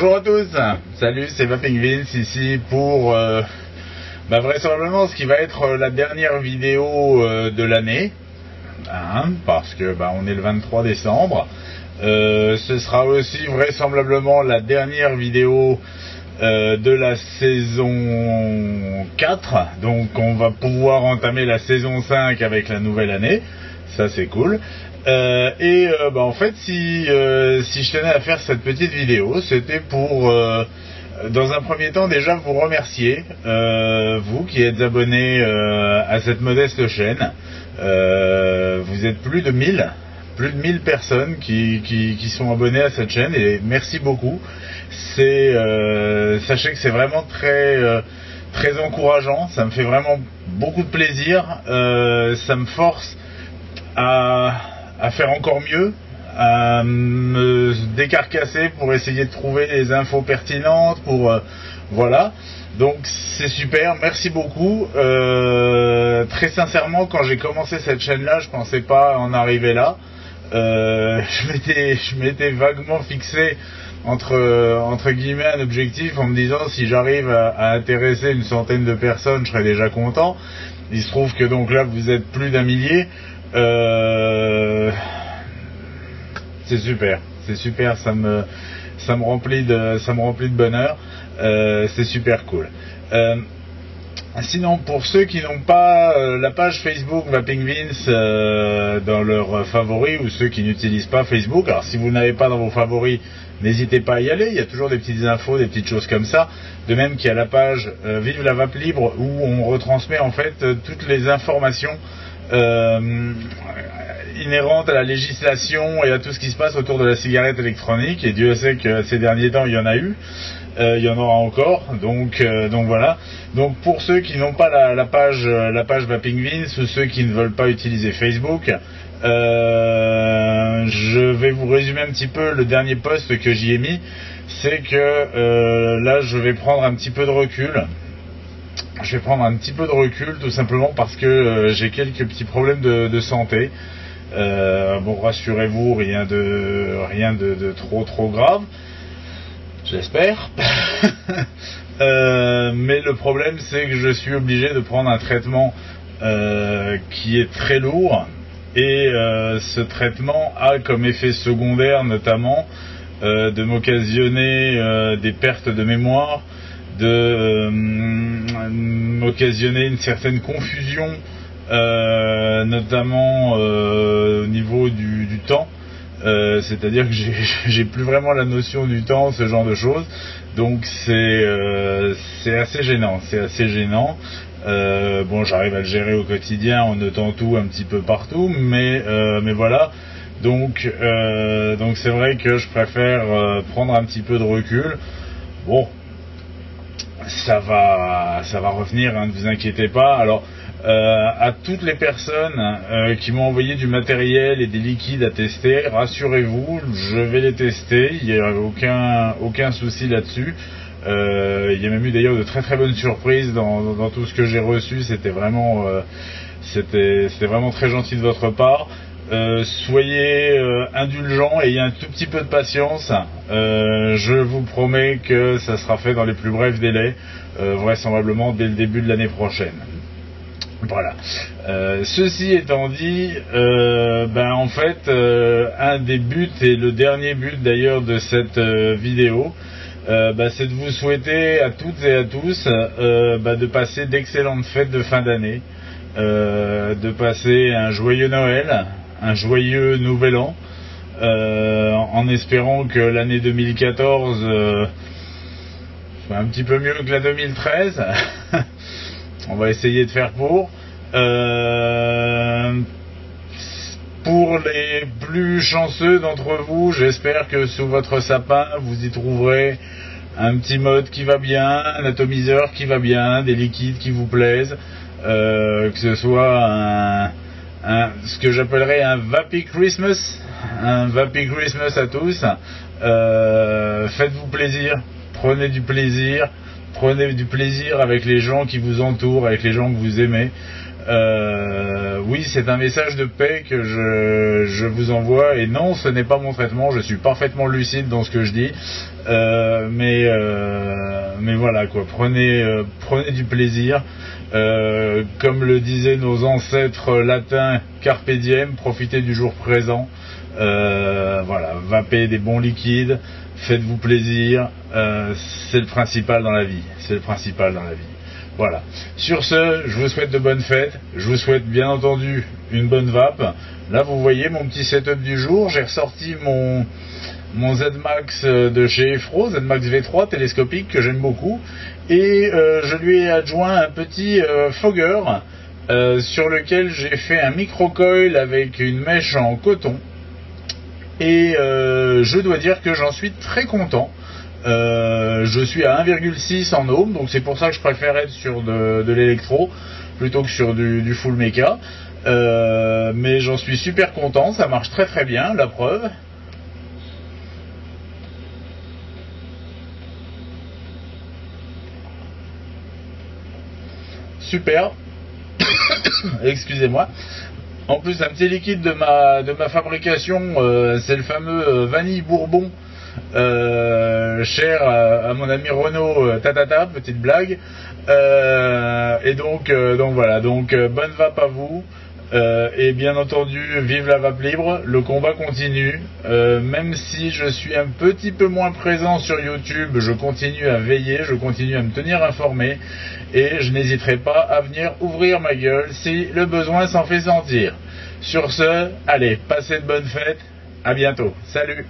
Bonjour à tous, salut, c'est Vaping Vince ici pour vraisemblablement ce qui va être la dernière vidéo de l'année, parce que on est le 23 décembre. Ce sera aussi vraisemblablement la dernière vidéo de la saison 4, donc on va pouvoir entamer la saison 5 avec la nouvelle année, ça c'est cool. En fait, si je tenais à faire cette petite vidéo, c'était pour, dans un premier temps, déjà vous remercier, vous qui êtes abonnés à cette modeste chaîne. Vous êtes plus de 1000 personnes qui sont abonnées à cette chaîne, et merci beaucoup. Sachez que c'est vraiment très encourageant, ça me fait vraiment beaucoup de plaisir, ça me force à faire encore mieux, à me décarcasser pour essayer de trouver des infos pertinentes, voilà. Donc c'est super, merci beaucoup. Très sincèrement, quand j'ai commencé cette chaîne-là, je pensais pas en arriver là. Je m'étais vaguement fixé entre guillemets un objectif en me disant si j'arrive à intéresser une centaine de personnes, je serais déjà content. Il se trouve que donc là vous êtes plus d'un millier. C'est super, ça me remplit de bonheur, c'est super cool. Sinon, pour ceux qui n'ont pas la page Facebook Vaping Vince dans leurs favoris, ou ceux qui n'utilisent pas Facebook, alors si vous n'avez pas dans vos favoris, n'hésitez pas à y aller, il y a toujours des petites infos, des petites choses comme ça. De même qu'il y a la page Vive la Vape Libre, où on retransmet en fait toutes les informations inhérentes à la législation et à tout ce qui se passe autour de la cigarette électronique, et Dieu sait que ces derniers temps il y en a eu, il y en aura encore, donc voilà. Donc pour ceux qui n'ont pas la page Vaping Vince, ou ceux qui ne veulent pas utiliser Facebook, je vais vous résumer un petit peu le dernier post que j'y ai mis. C'est que là je vais prendre un petit peu de recul. Tout simplement parce que j'ai quelques petits problèmes de santé. Rassurez-vous, rien de trop grave, j'espère. Mais le problème, c'est que je suis obligé de prendre un traitement qui est très lourd, et ce traitement a comme effet secondaire notamment de m'occasionner des pertes de mémoire, de m'occasionner une certaine confusion, notamment au niveau du temps, c'est-à-dire que j'ai plus vraiment la notion du temps, ce genre de choses. Donc c'est assez gênant, j'arrive à le gérer au quotidien en notant tout un petit peu partout, mais voilà. Donc c'est vrai que je préfère prendre un petit peu de recul. Bon, ça va revenir, ne vous inquiétez pas. Alors à toutes les personnes qui m'ont envoyé du matériel et des liquides à tester, rassurez-vous, je vais les tester, il n'y a aucun souci là-dessus. Il y a même eu d'ailleurs de très très bonnes surprises dans tout ce que j'ai reçu. C'était vraiment très gentil de votre part. Soyez indulgents, ayez un tout petit peu de patience. Je vous promets que ça sera fait dans les plus brefs délais, vraisemblablement dès le début de l'année prochaine. Voilà. Ceci étant dit, en fait, un des buts, et le dernier but d'ailleurs de cette vidéo, c'est de vous souhaiter à toutes et à tous de passer d'excellentes fêtes de fin d'année, de passer un joyeux Noël, un joyeux Nouvel An, en espérant que l'année 2014 soit un petit peu mieux que la 2013. On va essayer de faire pour. Pour les plus chanceux d'entre vous, j'espère que sous votre sapin, vous y trouverez un petit mode qui va bien, un atomiseur qui va bien, des liquides qui vous plaisent, que ce soit ce que j'appellerais un Vapy Christmas à tous. Faites-vous plaisir, prenez du plaisir, prenez du plaisir avec les gens qui vous entourent, avec les gens que vous aimez. Oui, c'est un message de paix que je vous envoie, et non, ce n'est pas mon traitement, je suis parfaitement lucide dans ce que je dis, mais voilà quoi, prenez du plaisir, comme le disaient nos ancêtres latins, carpe diem, profitez du jour présent, voilà, vapez des bons liquides, faites-vous plaisir, c'est le principal dans la vie, Voilà. Sur ce, je vous souhaite de bonnes fêtes. Je vous souhaite bien entendu une bonne vape. Là, vous voyez mon petit setup du jour. J'ai ressorti mon ZMax de chez Efro, ZMax V3 télescopique que j'aime beaucoup. Et je lui ai adjoint un petit fogger sur lequel j'ai fait un micro-coil avec une mèche en coton. Et je dois dire que j'en suis très content. Je suis à 1,6 en ohm, donc c'est pour ça que je préfère être sur de l'électro plutôt que sur du full méca, mais j'en suis super content, ça marche très très bien, la preuve. Super. Excusez-moi. En plus, un petit liquide de ma fabrication, c'est le fameux vanille bourbon, cher à mon ami Renaud, petite blague. Et donc voilà, bonne vape à vous. Et bien entendu, vive la vape libre, le combat continue. Même si je suis un petit peu moins présent sur YouTube, je continue à veiller, je continue à me tenir informé, et je n'hésiterai pas à venir ouvrir ma gueule si le besoin s'en fait sentir. Sur ce, allez, passez de bonnes fêtes, à bientôt, salut.